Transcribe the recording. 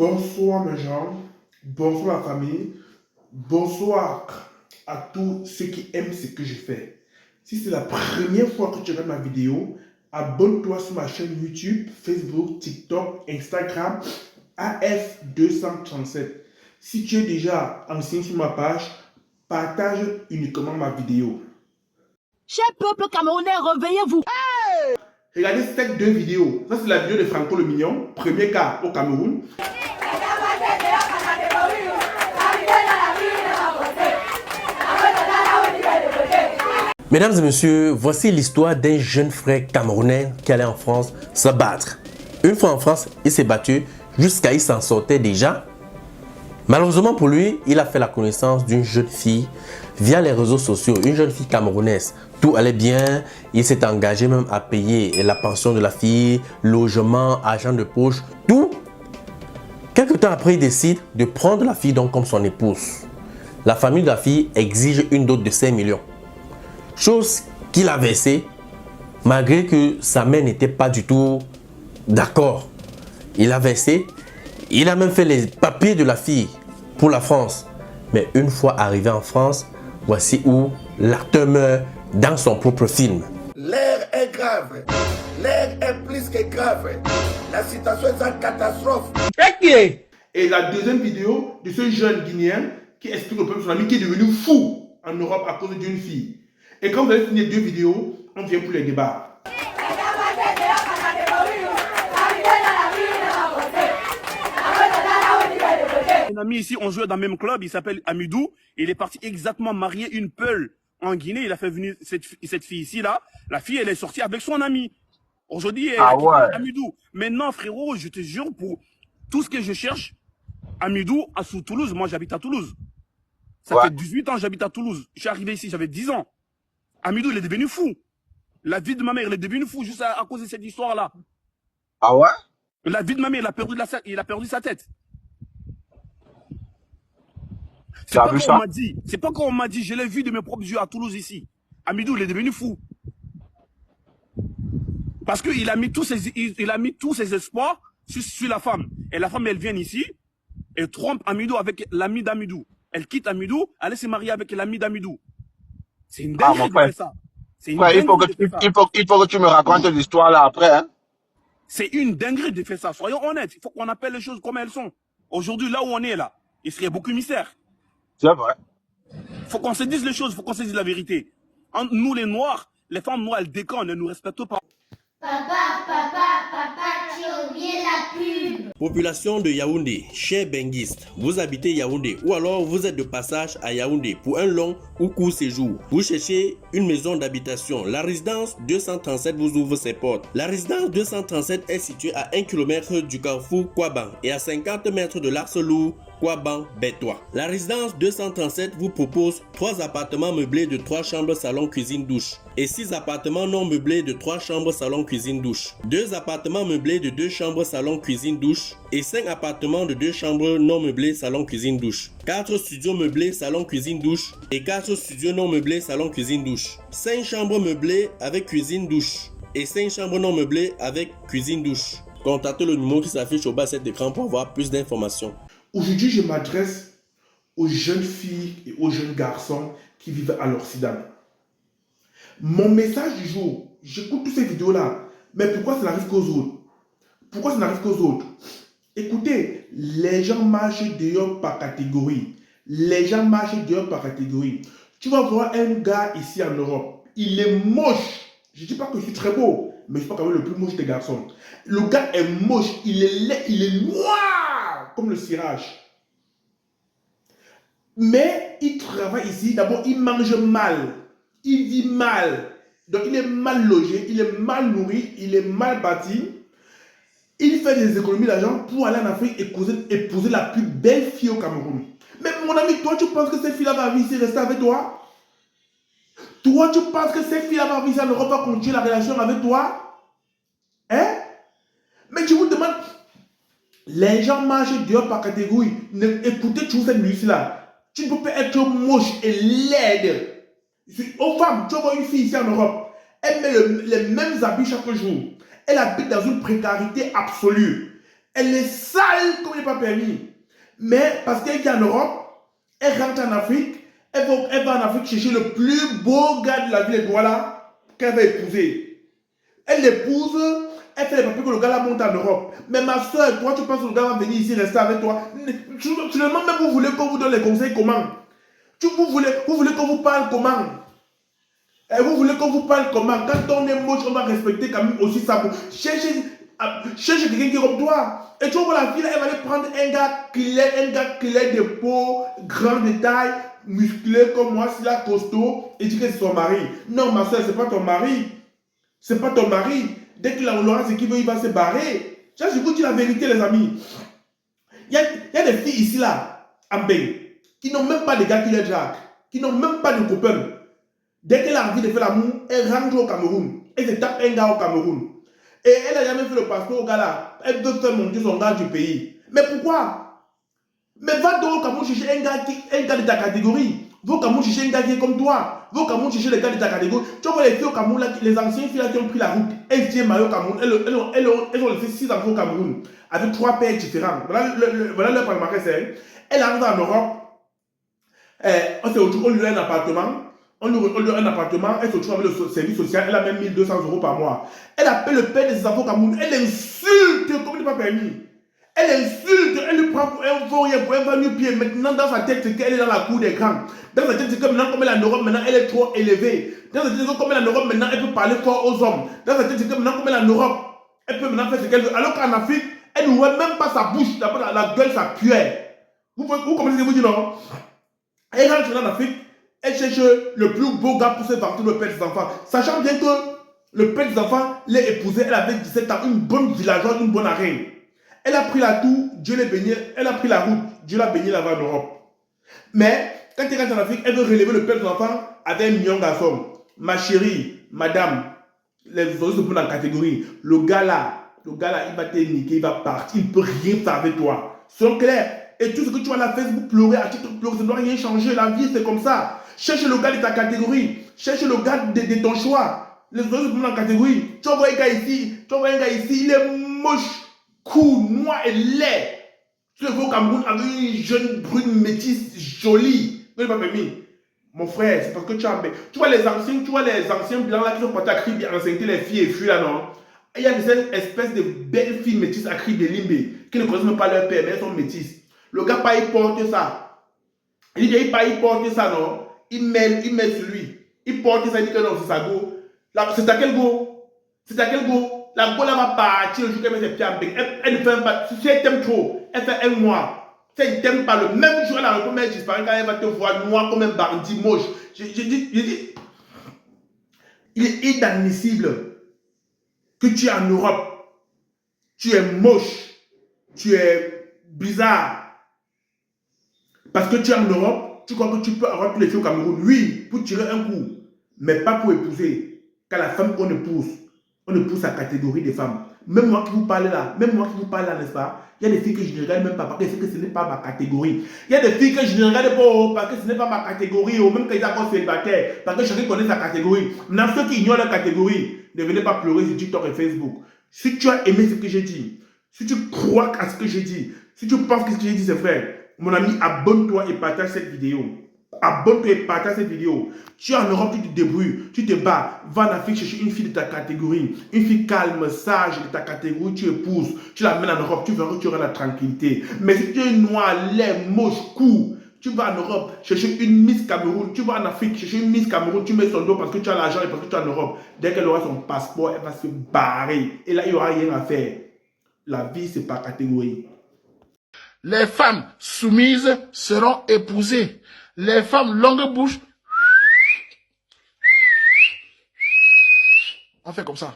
Bonsoir mes gens, bonsoir la famille, bonsoir à tous ceux qui aiment ce que je fais. Si c'est la première fois que tu regardes ma vidéo, abonne-toi sur ma chaîne YouTube, Facebook, TikTok, Instagram, AF237. Si tu es déjà ancien sur ma page, partage uniquement ma vidéo. Cher peuple camerounais, réveillez-vous. Regardez ces deux vidéos. Ça, c'est la vidéo de Franco le Mignon, premier cas au Cameroun. Mesdames et messieurs, voici l'histoire d'un jeune frère camerounais qui allait en France se battre. Une fois en France, il s'est battu jusqu'à il s'en sortait déjà. Malheureusement pour lui, il a fait la connaissance d'une jeune fille via les réseaux sociaux, une jeune fille camerounaise. Tout allait bien, il s'est engagé même à payer la pension de la fille, logement, argent de poche, tout. Quelque temps après, il décide de prendre la fille donc comme son épouse. La famille de la fille exige une dot de 5 millions. Chose qu'il a versée, malgré que sa mère n'était pas du tout d'accord. Il a versé, il a même fait les papiers de la fille pour la France. Mais une fois arrivé en France, voici où l'acteur meurt dans son propre film. L'air est grave. L'air est plus que grave. La situation est en catastrophe. Et la deuxième vidéo de ce jeune Guinéen qui explique au peuple son ami qui est devenu fou en Europe à cause d'une fille. Et quand vous avez fini les deux vidéos, on vient pour les débats. Un ami ici, on jouait dans le même club, il s'appelle Amidou. Il est parti exactement marier une Peul en Guinée. Il a fait venir cette fille ici, là. La fille, elle est sortie avec son ami. Aujourd'hui, elle a quitté Amidou. Maintenant, frérot, je te jure, pour tout ce que je cherche, Amidou, à sous Toulouse, moi j'habite à Toulouse. Ça fait 18 ans que j'habite à Toulouse. Je suis arrivé ici, j'avais 10 ans. Amidou, il est devenu fou. La vie de ma mère, il est devenu fou juste à cause de cette histoire-là. Ah ouais? La vie de ma mère, il a perdu sa tête. C'est pas qu'on m'a dit. C'est pas qu'on m'a dit. Je l'ai vu de mes propres yeux à Toulouse ici. Amidou, il est devenu fou. Parce qu'il a mis tous ses espoirs sur la femme. Et la femme, elle vient ici et trompe Amidou avec l'ami d'Amidou. Elle quitte Amidou, elle se marier avec l'ami d'Amidou. C'est une dinguerie de faire ça. Il faut que tu me racontes l'histoire là après. Hein? C'est une dinguerie de faire ça. Soyons honnêtes. Il faut qu'on appelle les choses comme elles sont. Aujourd'hui, là où on est là, il serait beaucoup mystère. C'est vrai. Il faut qu'on se dise les choses, il faut qu'on se dise la vérité. Entre nous les Noirs, les femmes noires, elles déconnent, elles ne nous respectent pas. Papa, tu as oublié la pub. Population de Yaoundé, chers benguistes, vous habitez Yaoundé ou alors vous êtes de passage à Yaoundé pour un long ou court séjour. Vous cherchez une maison d'habitation. La résidence 237 vous ouvre ses portes. La résidence 237 est située à 1 km du carrefour Kouaban et à 50 mètres de l'Axe Lourd Kouaban-Bétois. La résidence 237 vous propose 3 appartements meublés de 3 chambres, salon, cuisine, douche et 6 appartements non meublés de 3 chambres, salon, cuisine, douche. 2 appartements meublés de 2 chambres, salon, cuisine, douche et 5 appartements de 2 chambres non meublés, salon, cuisine, douche. 4 studios meublés, salon, cuisine, douche et 4 studios non meublés, salon, cuisine, douche. 5 chambres meublées avec cuisine, douche et 5 chambres non meublées avec cuisine, douche. Contactez le numéro qui s'affiche au bas de cet écran pour avoir plus d'informations. Aujourd'hui, je m'adresse aux jeunes filles et aux jeunes garçons qui vivent à l'Occident. Mon message du jour, j'écoute toutes ces vidéos-là, mais pourquoi ça n'arrive qu'aux autres? Pourquoi ça n'arrive qu'aux autres? Écoutez, les gens marchent dehors par catégorie. Les gens marchent dehors par catégorie. Tu vas voir un gars ici en Europe, il est moche. Je ne dis pas que je suis très beau, mais je suis pas quand même le plus moche des garçons. Le gars est moche, il est laid, il est noir, comme le cirage. Mais il travaille ici, d'abord il mange mal, il vit mal. Donc il est mal logé, il est mal nourri, il est mal bâti. Il fait des économies d'argent pour aller en Afrique et épouser la plus belle fille au Cameroun. Mais mon ami, toi tu penses que cette fille-là va venir ici rester avec toi? Toi tu penses que cette fille-là va venir ici en Europe, va continuer la relation avec toi? Hein? Mais je vous demande, les gens marchent dehors par catégorie. Écoutez toujours cette musique-là. Tu ne peux pas être moche et laide. Aux femmes, tu vois une fille ici en Europe, elle met les mêmes habits chaque jour. Elle habite dans une précarité absolue. Elle est sale comme il n'est pas permis. Mais parce qu'elle est en Europe, elle rentre en Afrique, elle va en Afrique chercher le plus beau gars de la ville de Douala qu'elle va épouser. Elle l'épouse, elle fait les papiers que le gars la monte en Europe. Mais ma soeur, toi, tu penses que le gars va venir ici rester avec toi? Finalement, même vous voulez qu'on vous donne les conseils comment? Vous voulez qu'on vous parle comment? Et vous voulez qu'on vous parle comment? Quand on est moche, on va respecter quand même aussi ça. Cherchez quelqu'un qui est comme toi. Et tu vois la fille, elle va aller prendre un gars clair de peau, grand de taille, musclé comme moi, c'est là costaud, et dit que c'est son mari. Non, ma soeur, c'est pas ton mari. C'est pas ton mari. Dès qu'il aura ce qu'il veut, il va se barrer. Je vous dis la vérité, les amis. Il y a des filles ici, là, en Bénin, qui n'ont même pas de gars qui les draguent, qui n'ont même pas de copains. Dès qu'elle a envie de faire l'amour, elle rentre au Cameroun. Elle se tape un gars au Cameroun. Et elle n'a jamais fait le passeport au gars là. Elle veut faire monter son gars du pays. Mais pourquoi? Mais va donc au Cameroun chercher un gars de ta catégorie. Va au Cameroun chercher un gars qui est comme toi. Va au Cameroun chercher les gars de ta catégorie. Tu vois les filles au Cameroun, là, les anciennes filles là, qui ont pris la route. Elles viennent au Cameroun. Elles ont laissé 6 enfants au Cameroun. Avec 3 pères différents. Voilà leur palmarès. Elle arrive en Europe. On lui donne un appartement. On lui donne un appartement, elle se trouve avec le service social, elle a même 1200 € par mois. Elle appelle le père de ses enfants au Cameroun, elle insulte comme il n'est pas permis. Elle insulte, elle lui prend pour un vaurien, pour un va-nu-pied. Maintenant, dans sa tête, c'est qu'elle est dans la cour des grands. Dans sa tête, c'est que maintenant, comme elle est en Europe, maintenant, elle est trop élevée. Dans sa tête, c'est que comme elle est en Europe, maintenant, elle peut parler fort aux hommes. Dans sa tête, c'est que maintenant, comme elle est en Europe, elle peut maintenant faire ce qu'elle veut. Alors qu'en Afrique, elle ne voit même pas sa bouche, d'abord la gueule, sa puère. Vous comprenez ce que je vous dis, non? Elle rentre en Afrique. Elle cherche le plus beau gars pour se vanter le père des enfants. Sachant bien que le père des enfants l'a épousé, elle avait 17 ans, une bonne villageoise, une bonne arène. Elle a pris la tour, Dieu l'a béni, elle a pris la route, Dieu l'a béni là-bas en Europe. Mais quand elle rentre en Afrique, elle veut relever le père des enfants avec un million de garçons. Ma chérie, madame, les autres se posent dans la catégorie. Le gars là, il va te niquer, il va partir, il ne peut rien faire avec toi. Sois clair. Et tout ce que tu vas à la Facebook pleurer, à TikTok pleurer, ça ne doit rien changer. La vie, c'est comme ça. Cherche le gars de ta catégorie. Cherche le gars de ton choix. Les autres sont dans la catégorie. Tu vois un gars ici, il est moche, cool, noir et laid. Tu le vois au Cameroun avec une jeune brune métisse jolie. Non, il n'est pas permis. Mon frère, c'est parce que tu as... Tu vois les anciens blancs là qui sont partis à crier enceinte les filles et filles là, non? Et il y a des espèces de belles filles métisses à crier des limbés qui ne connaissent même pas leur père, mais elles sont métisses. Le gars, pas il porte ça. Il dit, il porte ça, non? Il met sur lui. Il porte ça, il dit que non, c'est sa go. C'est à quel go? C'est à quel go? La go là va partir le jour qu'elle met ses pieds en bec. Elle ne fait pas. Si elle t'aime trop, elle fait un mois. Si elle ne t'aime pas, le même jour, elle a recommandé, elle disparaît quand elle va te voir noir comme un bandit moche. J'ai dit, il est inadmissible que tu es en Europe. Tu es moche. Tu es bizarre. Parce que tu es en Europe, tu crois que tu peux avoir tous les filles au Cameroun. Oui, pour tirer un coup, mais pas pour épouser. Car la femme qu'on épouse, on épouse sa catégorie des femmes. Même moi qui vous parle là, n'est-ce pas? Il y a des filles que je ne regarde même pas parce que ce n'est pas ma catégorie. Il y a des filles que je ne regarde pas parce que ce n'est pas ma catégorie, ou même quand ils sont encore célibataires, parce que chacun connaît sa catégorie. Maintenant, ceux qui ignorent la catégorie, ne venez pas pleurer sur TikTok et Facebook. Si tu as aimé ce que j'ai dit, si tu crois à ce que j'ai dit, si tu penses que ce que j'ai dit c'est vrai, mon ami, abonne-toi et partage cette vidéo. Abonne-toi et partage cette vidéo. Tu es en Europe, tu te débrouilles, tu te bats. Va en Afrique chercher une fille de ta catégorie. Une fille calme, sage de ta catégorie, tu épouses. Tu l'amènes en Europe, tu verras que tu auras la tranquillité. Mais si tu es noir, laid, moche, court, tu vas en Europe chercher une Miss Cameroun. Tu vas en Afrique chercher une Miss Cameroun. Tu mets son dos parce que tu as l'argent et parce que tu es en Europe. Dès qu'elle aura son passeport, elle va se barrer. Et là, il n'y aura rien à faire. La vie, c'est par catégorie. Les femmes soumises seront épousées. Les femmes longue bouche, on fait comme ça.